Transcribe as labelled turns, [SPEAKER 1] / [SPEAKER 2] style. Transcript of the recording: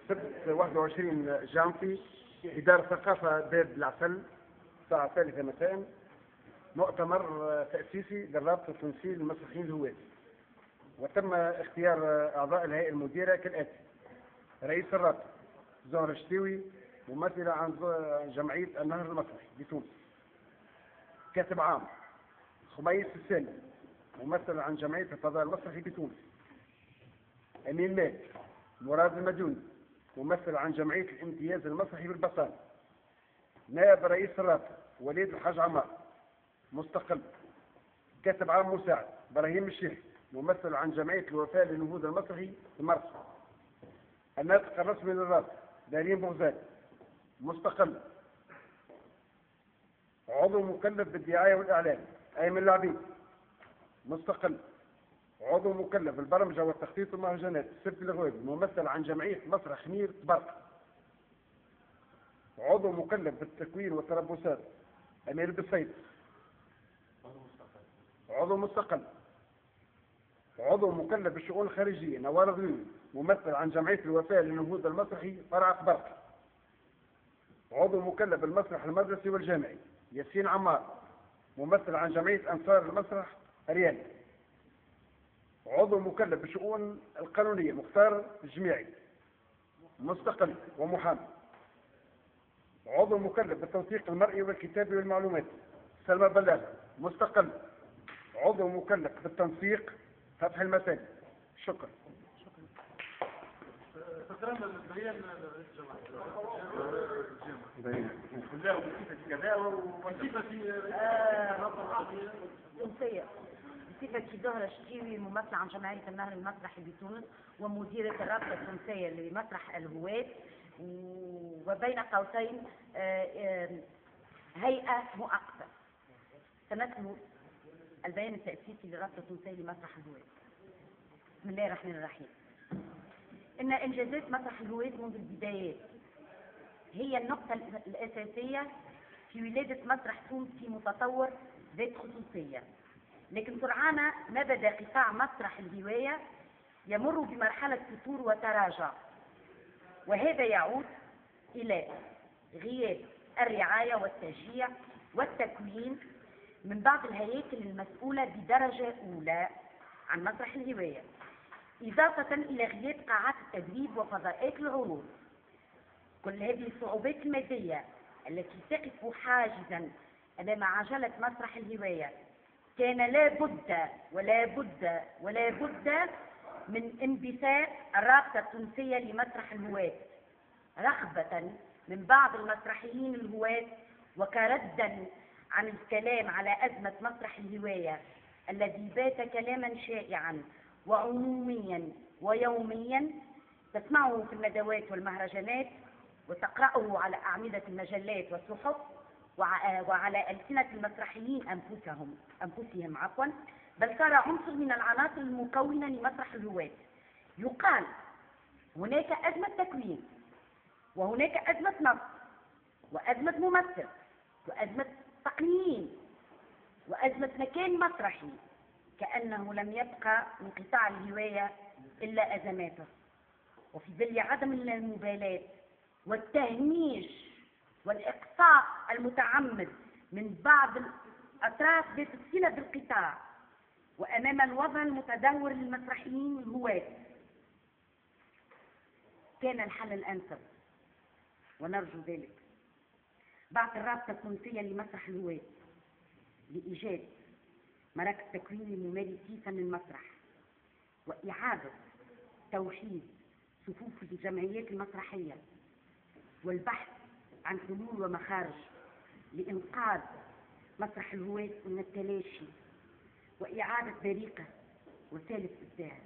[SPEAKER 1] سبت 21 جانفي، إدارة ثقافة باب العسل، الساعة 3 مساء، مؤتمر تأسيسي للرابطة التونسية للمسرحيين الهواة. وتم اختيار أعضاء الهيئة المديرة كالآتي: رئيس الرابطة زهرة الشتاوي، ممثلة عن جمعية النهر المسرحي بتونس. كاتب عام خميس السامي، ممثل عن جمعية الفضاء المسرحي بتونس. أمين مال مراد المديوني، ممثل عن جمعية الامتياز المسرحي بالبصال. نائب رئيس الرابطة وليد الحاج عمار، مستقل. كاتب عام مساعد إبراهيم الشيخ، ممثل عن جمعية الوفاء للنهوض المسرحي بمرسى. الناطق الرسمي للرابطة دارين بوغزالي، مستقل. عضو مكلف بالدعاية والإعلان أيمن العبيد، مستقل. عضو مكلف بالبرمجة والتخطيط والمهرجانات سبت الغويبي، ممثل عن جمعية مسرح خمير تبرق. عضو مكلف بالتكوين والتربصات أمير بالصيد، عضو مستقل. عضو مكلف بالشؤون الخارجية نوار غيوي، ممثل عن جمعية الوفاء للنهوض المسرحي فرع تبرق. عضو مكلف بالمسرح المدرسي والجامعي ياسين عمار، ممثل عن جمعية أنصار المسرح ريال. عضو مكلف بالشؤون القانونية مختار الجميعي، مستقل ومحامي. عضو مكلف بالتوثيق المرئي والكتابي والمعلومات سلمى بلاغ، مستقل. عضو مكلف بالتنسيق فتح المساجد. شكرا.
[SPEAKER 2] بصفتي زهرة الشتاوي، ممثلة عن جمعية النهر المسرحي بتونس ومديرة الرابطة التونسية لمسرح الهواة، وبين قوسين هيئة مؤقتة. سنتلو البيان التأسيسي للرابطة التونسية لمسرح الهواة. بسم الله الرحمن الرحيم. إن إنجازات مسرح الهواة منذ البدايات هي النقطة الأساسية في ولادة مسرح تونسي متطور ذات خصوصية، لكن سرعان ما بدا قطاع مسرح الهواية يمر بمرحلة فتور وتراجع، وهذا يعود إلى غياب الرعاية والتشجيع والتكوين من بعض الهياكل المسؤولة بدرجة أولى عن مسرح الهواية، إضافة إلى غياب قاعات التدريب وفضاءات العروض. كل هذه الصعوبات المادية التي تقف حاجزا أمام عجلة مسرح الهواية كان لا بد من انبثاق الرابطة التونسية لمسرح الهواة رغبة من بعض المسرحيين الهواة، وكردا عن الكلام على أزمة مسرح الهواية الذي بات كلاما شائعا وعموميا ويوميا تسمعه في الندوات والمهرجانات وتقرأه على أعمدة المجلات والصحف وعلى ألسنة المسرحيين أنفسهم بل صار عنصر من العناصر المكونة لمسرح الهواة. يقال هناك أزمة تكوين، وهناك أزمة نص، وأزمة ممثل، وأزمة تقنيين، وأزمة مكان مسرحي، كأنه لم يبقى من قطاع الهواية إلا أزماته. وفي ظل عدم المبالاة والتهميش والإقصاء المتعمد من بعض الأطراف ذات الصلة بالقطاع، وأمام الوضع المتدهور للمسرحيين الهواة، كان الحل الأنسب ونرجو ذلك بعث الرابطة التونسية لمسرح الهواة لإيجاد مراكز تكوين لممارسي فن المسرح، وإعادة توحيد صفوف الجمعيات المسرحية، والبحث عن حلول ومخارج لإنقاذ مسرح الهواة من التلاشي وإعادة بريقة وسالة إبداع.